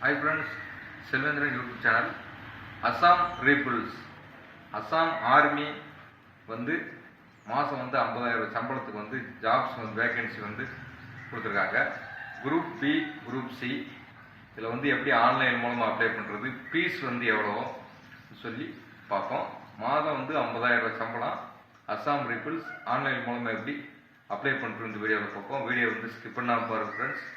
Hi friends, Selvendran YouTube channel. Assam rebels Assam army வந்து மாதம் வந்து 50,000 சம்பளத்துக்கு வந்து ஜாப்ஸ் வந்து வேகன்சி வந்து கொடுத்துருக்காங்க. Group B, group C. இதில் வந்து எப்படி ஆன்லைன் மூலமாக அப்ளை பண்ணுறது, ஃபீஸ் வந்து எவ்வளோ சொல்லி பார்ப்போம். மாதம் வந்து 50,000 சம்பளம். அஸ்ஸாம் ரீபிள்ஸ் ஆன்லைன் மூலமாக எப்படி அப்ளை பண்ணுறது இந்த வீடியோவில் பார்ப்போம். வீடியோ வந்து ஸ்கிப் பண்ணாமல் பாருங்கள் ஃப்ரெண்ட்ஸ்.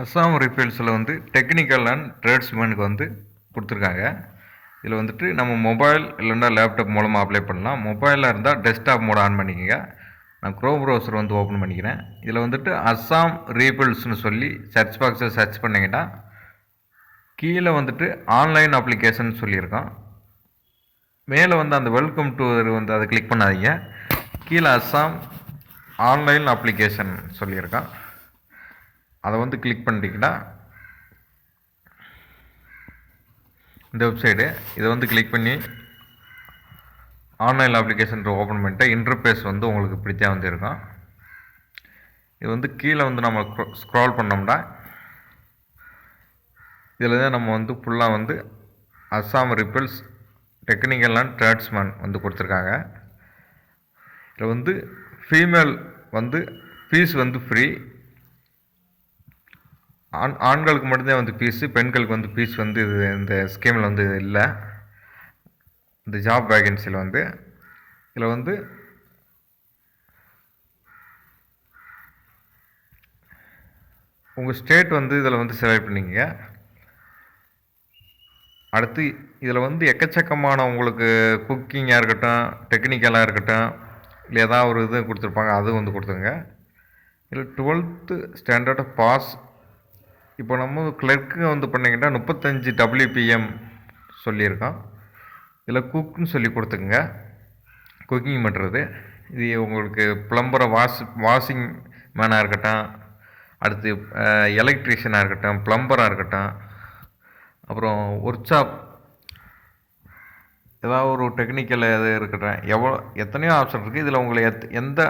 அஸ்ஸாம் ரீஃபில்ஸில் வந்து டெக்னிக்கல் அண்ட் ட்ரேட்ஸ்மேனுக்கு வந்து கொடுத்துருக்காங்க. இதில் வந்துட்டு நம்ம மொபைல் இல்லைன்னா லேப்டாப் மூலமாக அப்ளை பண்ணலாம். மொபைலில் இருந்தால் டெஸ்க்டாப் மோட் ஆன் பண்ணிக்கோங்க. நான் க்ரோம் ப்ரௌசர் வந்து ஓப்பன் பண்ணிக்கிறேன். இதில் வந்துட்டு அஸ்ஸாம் ரீஃபில்ஸ்னு சொல்லி சர்ச் பாக்ஸை சர்ச் பண்ணிங்கன்னா கீழே வந்துட்டு ஆன்லைன் அப்ளிகேஷன் சொல்லியிருக்கோம். மேலே வந்து அந்த வெல்கம் டு வந்து அதை கிளிக் பண்ணாதீங்க. கீழே அஸ்ஸாம் ஆன்லைன் அப்ளிகேஷன் சொல்லியிருக்கோம். அதை வந்து கிளிக் பண்ணிட்டீங்கன்னா இந்த வெப்சைட்டு இதை வந்து கிளிக் பண்ணி ஆன்லைன் அப்ளிகேஷன் ஓப்பன் பண்ணிட்டு இன்டர்ஃபேஸ் வந்து உங்களுக்கு இப்படித்தான் வந்து இருக்கும். இது வந்து கீழே வந்து நம்ம ஸ்க்ரால் பண்ணோம்னா இதில் தான் நம்ம வந்து ஃபுல்லாக வந்து Assam refills technical and tradesman வந்து கொடுத்துருக்காங்க. இதில் வந்து ஃபீமேல் வந்து ஃபீஸ் வந்து ஃப்ரீ. ஆண்களுக்கு மட்டும்தான் வந்து ஃபீஸு, பெண்களுக்கு வந்து ஃபீஸ் வந்து இது இந்த ஸ்கீமில் வந்து இல்லை. இந்த ஜாப் வேகன்சியில் வந்து இதில் வந்து உங்கள் ஸ்டேட் வந்து இதில் வந்து செலக்ட் பண்ணிக்கங்க. அடுத்து இதில் வந்து எக்கச்சக்கமான உங்களுக்கு குக்கிங்காக இருக்கட்டும், டெக்னிக்கலாக இருக்கட்டும், இல்லை ஏதாவது ஒரு இது கொடுத்துருப்பாங்க, அது வந்து கொடுத்துருங்க. இதில் 12th ஸ்டாண்டர்ட் பாஸ். இப்போ நம்ம கிளர்க்கு வந்து பண்ணிக்கிட்டால் 35 WPM சொல்லியிருக்கோம். இதில் குக்குன்னு சொல்லி கொடுத்துக்குங்க, குக்கிங் பண்ணுறது. இது உங்களுக்கு ப்ளம்பரை வாஷிங் மேனாக இருக்கட்டும், அடுத்து எலக்ட்ரீஷியனாக இருக்கட்டும், ப்ளம்பராக இருக்கட்டும், அப்புறம் ஒர்க் ஷாப் ஏதாவது ஒரு டெக்னிக்கல் இது இருக்கட்டும், எத்தனையோ ஆப்ஷன் இருக்குது. இதில் உங்களை எந்த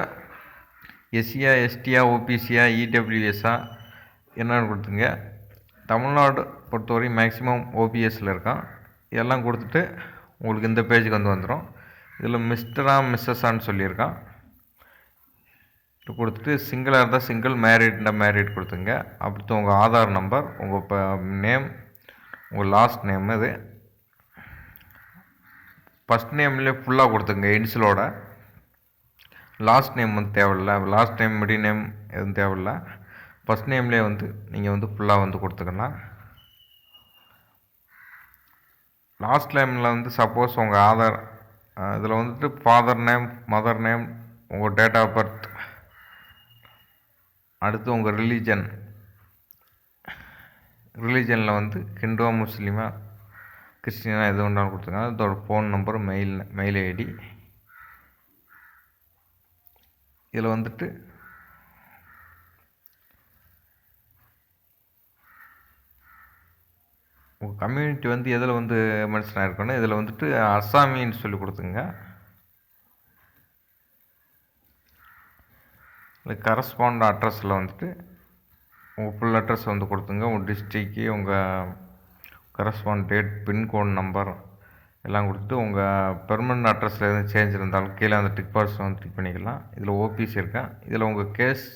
எஸ்சியா, எஸ்டியா, ஓபிசியா, இடபிள்யூஎஸ்ஸா என்னென்னு கொடுத்துங்க. தமிழ்நாடு பொறுத்தவரையும் மேக்ஸிமம் ஓபிஎஸ்சில் இருக்கான். இதெல்லாம் கொடுத்துட்டு உங்களுக்கு இந்த பேஜுக்கு வந்து வந்துடும். இதில் மிஸ்டரா மிஸ்ஸஸான்னு சொல்லியிருக்கான். இது கொடுத்துட்டு சிங்கிளாக இருந்தால் சிங்கிள், மேரிட்னா மேரிட் கொடுத்துங்க. அப்புறம் உங்கள் ஆதார் நம்பர், உங்கள் இப்போ நேம், உங்கள் லாஸ்ட் நேம், இது ஃபஸ்ட் நேம்லேயே ஃபுல்லாக கொடுத்துங்க இன்சிலோட. லாஸ்ட் நேம் வந்து தேவையில்லை. லாஸ்ட் நேம், மிடில் நேம் எதுவும் தேவையில்லை. ஃபஸ்ட் நேம்லேயே வந்து நீங்கள் வந்து ஃபுல்லாக வந்து கொடுத்துக்கலாம். லாஸ்ட் நேமில் வந்து சப்போஸ் உங்கள் ஆதார் இதில் வந்துட்டு ஃபாதர் நேம், மதர் நேம், உங்கள் டேட் ஆஃப் பர்த், அடுத்து உங்கள் ரிலீஜனில் வந்து ஹிந்துவா, முஸ்லீமா, கிறிஸ்டினா எது ஒன்றாலும் கொடுத்துருக்காங்க. அதோட ஃபோன் நம்பர், மெயில் ஐடி. இதில் வந்துட்டு உங்கள் கம்யூனிட்டி வந்து எதில் வந்து மென்ஷன் ஆகிருக்கணும். இதில் வந்துட்டு அஸ்ஸாமின்னு சொல்லி கொடுத்துங்க. இல்லை கரஸ்பாண்ட் அட்ரஸில் வந்துட்டு உங்கள் ஃபுல் அட்ரஸ் வந்து கொடுத்துங்க. உங்கள் டிஸ்ட்ரிக்கு, உங்கள் கரஸ்பாண்ட் டேட், பின்கோட் நம்பர் எல்லாம் கொடுத்துட்டு உங்கள் பெர்மனண்ட் அட்ரஸில் எதுவும் சேஞ்ச் இருந்தாலும் கீழே அந்த டிக் பாக்ஸ் வந்து டிக் பண்ணிக்கலாம். இதில் ஓபிசி இருக்கேன். இதில் உங்கள் கேஸ்,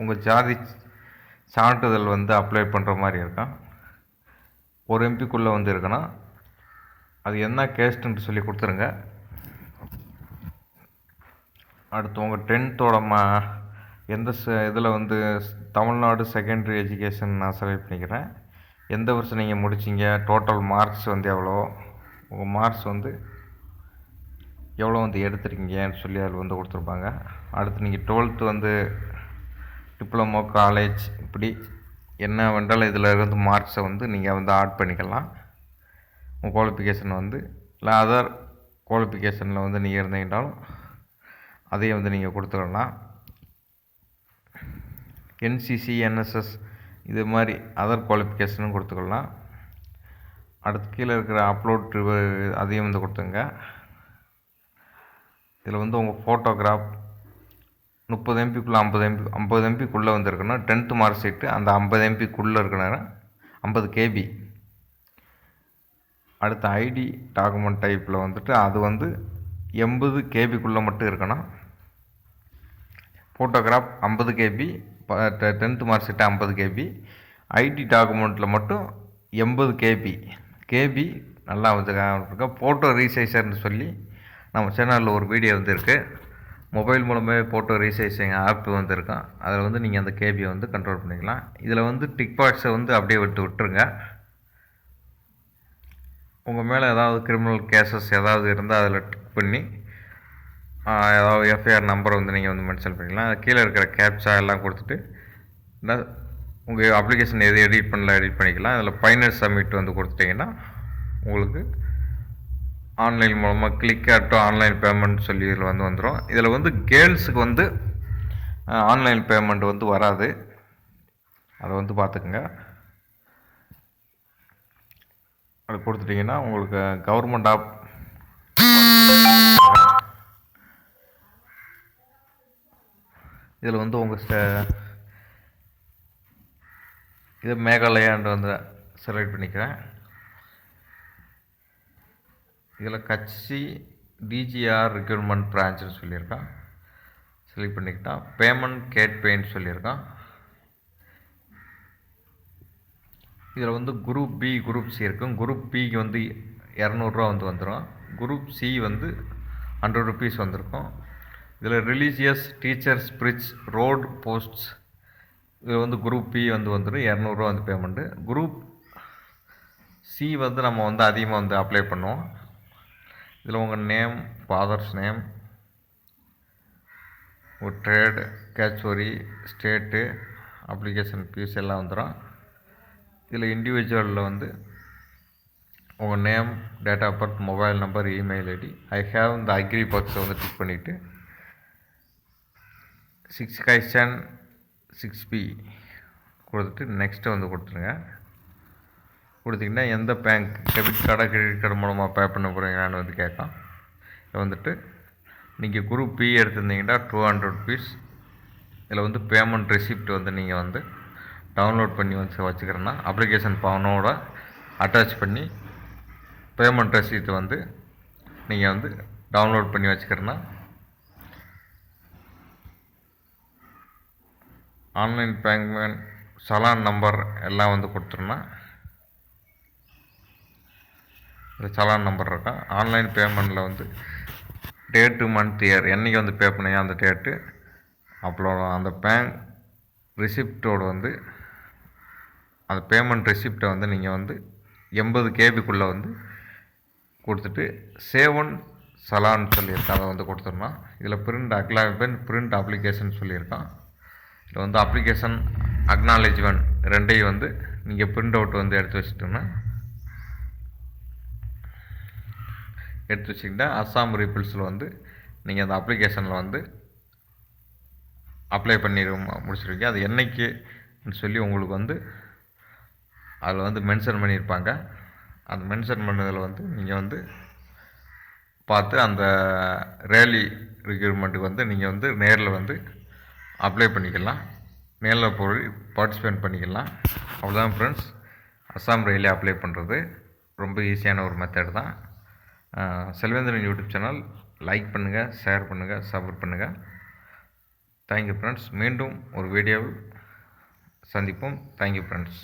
உங்கள் ஜாதி சான்றிதழ் வந்து அப்ளை பண்ணுற மாதிரி இருக்கும். ஒரு எம்பிக்குள்ளே வந்து இருக்கணும். அது என்ன கேஸ்ட்டுன்ட்டு சொல்லி கொடுத்துருங்க. அடுத்து உங்கள் 10th எந்த இதில் வந்து தமிழ்நாடு செகண்டரி எஜுகேஷன் நான் செலக்ட் பண்ணிக்கிறேன். எந்த வருஷம் நீங்கள் முடிச்சிங்க, டோட்டல் மார்க்ஸ் வந்து எவ்வளோ, உங்கள் மார்க்ஸ் வந்து எவ்வளோ வந்து எடுத்துருக்கீங்கன்னு சொல்லி அதில் வந்து கொடுத்துருப்பாங்க. அடுத்து நீங்கள் 12th வந்து டிப்ளமோ, காலேஜ், இப்படி என்ன வேண்டாலும் இதில் இருந்து மார்க்ஸை வந்து நீங்கள் வந்து ஆட் பண்ணிக்கலாம். உங்கள் குவாலிஃபிகேஷன் வந்து இல்லை அதர் குவாலிஃபிகேஷனில் வந்து நீங்கள் இருந்தீங்கன்னாலும் அதையும் வந்து நீங்கள் கொடுத்துக்கலாம். என்சிசி, என்எஸ்எஸ் இது மாதிரி அதர் குவாலிஃபிகேஷனும் கொடுத்துக்கலாம். அடுத்து கீழே இருக்கிற அப்லோட் அதையும் வந்து கொடுத்துங்க. இதில் வந்து உங்கள் ஃபோட்டோகிராஃப் 30 MBக்குள்ளே 50 MBக்குள்ளே வந்துருக்கணும். 10th மார்க் ஷீட்டு அந்த 50 MBக்குள்ளே இருக்கணும். 50 கேபி. அடுத்த ஐடி டாக்குமெண்ட் டைப்பில் வந்துட்டு அது வந்து 80 கேபிக்குள்ளே மட்டும் இருக்கணும். Photograph 50 KB, 10th mark sheet 50 கேபி. ஐடி டாக்குமெண்ட்டில் மட்டும் 80 கேபி நல்லா வந்துருக்க. ஃபோட்டோ ரீசைசர்னு சொல்லி நம்ம சேனலில் ஒரு வீடியோ வந்து இருக்குது. மொபைல் மூலமே ஃபோட்டோ ரீசைசிங் ஆப் வந்துருக்கோம். அதில் வந்து நீங்கள் அந்த கேபியை வந்து கண்ட்ரோல் பண்ணிக்கலாம். இதில் வந்து டிக் பாக்ஸை வந்து அப்படியே விட்டுருங்க. உங்கள் மேலே ஏதாவது கிரிமினல் கேசஸ் ஏதாவது இருந்தால் அதில் டிக் பண்ணி ஏதாவது எஃப்ஐஆர் நம்பரை வந்து நீங்கள் வந்து மென்ஷன் பண்ணிக்கலாம். அது கீழே இருக்கிற கேப்சா எல்லாம் கொடுத்துட்டு உங்கள் அப்ளிகேஷன் எது எடிட் பண்ணிக்கலாம். அதில் ஃபைனல் சப்மிட் வந்து கொடுத்துட்டிங்கன்னா உங்களுக்கு ஆன்லைன் மூலமாக கிளிக் டு ஆன்லைன் பேமெண்ட் சொல்லி இதில் வந்து வந்துடும். இதில் வந்து கேர்ள்ஸுக்கு வந்து ஆன்லைன் பேமெண்ட் வந்து வராது. அதை வந்து பார்த்துக்குங்க. அது கொடுத்துட்டிங்கன்னா உங்களுக்கு கவர்மெண்ட் ஆப் இதில் வந்து உங்கள் இது மேகாலயான்னு வந்து செலக்ட் பண்ணிக்கிறேன். இதில் கட்சி டிஜிஆர் ரெக்ரூட்மெண்ட் பிரான்ச்சுன்னு சொல்லியிருக்கான். செலக்ட் பண்ணிக்கிட்டான். பேமெண்ட் கேட்வேன்னு சொல்லியிருக்கான். இதில் வந்து குரூப் பி, குரூப் சி இருக்கும். குரூப் பிக்கு வந்து 200 வந்து வந்துடும். குரூப் சி வந்து 100 rupees வந்திருக்கும். இதில் religious teachers bridge road posts இதில் வந்து குரூப் பி வந்து வந்துடும். 200 வந்து பேமெண்ட்டு. குரூப் சி வந்து நம்ம வந்து அதிகமாக வந்து அப்ளை பண்ணுவோம். இதில் உங்கள் நேம், ஃபாதர்ஸ் நேம், உங்கள் trade, category, state, application fee எல்லாம் வந்துடும். இதில் இண்டிவிஜுவலில் வந்து உங்கள் name, date of birth, mobile number, email ID, I have இந்த அக்ரி பாக்ஸை வந்து டிக் பண்ணிவிட்டு 6 கொடுத்துட்டு நெக்ஸ்ட்டு வந்து கொடுத்துருங்க. கொடுத்திங்கன்னா எந்த பேங்க், டெபிட் கார்டா கிரெடிட் கார்டு மூலமாக பே பண்ண போகிறீங்களான்னு வந்து கேட்கும். இதில் வந்துட்டு நீங்கள் குரூப் பி எடுத்திருந்தீங்கன்னா 200 rupees. இதில் வந்து பேமெண்ட் ரெசிப்ட் வந்து நீங்கள் வந்து டவுன்லோட் பண்ணி வந்து வச்சுக்கிறேன்னா அப்ளிகேஷன் ஃபார்மோட அட்டாச் பண்ணி பேமெண்ட் ரெசிப்ட் வந்து நீங்கள் வந்து டவுன்லோட் பண்ணி வச்சுக்கிறேன்னா ஆன்லைன் பேமெண்ட் சலான் நம்பர் எல்லாம் வந்து கொடுத்துருன்னா இந்த சலான் நம்பர் இருக்கா. ஆன்லைன் பேமெண்ட்டில் வந்து டேட்டு, மந்த், இயர் என்றைக்கு வந்து பே பண்ணீங்க அந்த டேட்டு அப்புறம் அந்த பேங்க் ரிசிப்டோடு வந்து அந்த பேமெண்ட் ரெசிப்டை வந்து நீங்கள் வந்து 80 கேபிக்குள்ளே வந்து கொடுத்துட்டு சேவன் சலான்னு சொல்லியிருக்கான். அதை வந்து கொடுத்துடணும். இதில் பிரிண்ட் அப்ளிகேஷன் சொல்லியிருக்கான். இதில் வந்து அப்ளிகேஷன் அக்னாலேஜ்மெண்ட் ரெண்டையும் வந்து நீங்கள் பிரிண்ட் அவுட் வந்து எடுத்து வச்சுக்கிட்டா அஸ்ஸாம் ரீபிள்ஸில் வந்து நீங்கள் அந்த அப்ளிகேஷனில் வந்து அப்ளை பண்ணி முடிச்சிருக்கீங்க. அது என்னைக்குன்னு சொல்லி உங்களுக்கு வந்து அதில் வந்து மென்ஷன் பண்ணியிருப்பாங்க. அந்த மென்ஷன் பண்ணதில் வந்து நீங்கள் வந்து பார்த்து அந்த ரேலி ரெக்ரூட்மெண்ட்டுக்கு வந்து நீங்கள் வந்து நேரில் வந்து அப்ளை பண்ணிக்கலாம். நேரில் போய் பார்ட்டிசிபேட் பண்ணிக்கலாம். அவ்வளோதான் ஃப்ரெண்ட்ஸ். அஸ்ஸாம் ரயிலே அப்ளை பண்ணுறது ரொம்ப ஈஸியான ஒரு மெத்தட் தான். செல்வேந்திரன் யூடியூப் சேனல் லைக் பண்ணுங்கள், ஷேர் பண்ணுங்கள், சப்போர்ட் பண்ணுங்கள். Thank you friends. மீண்டும் ஒரு வீடியோவில் சந்திப்போம். Thank you friends.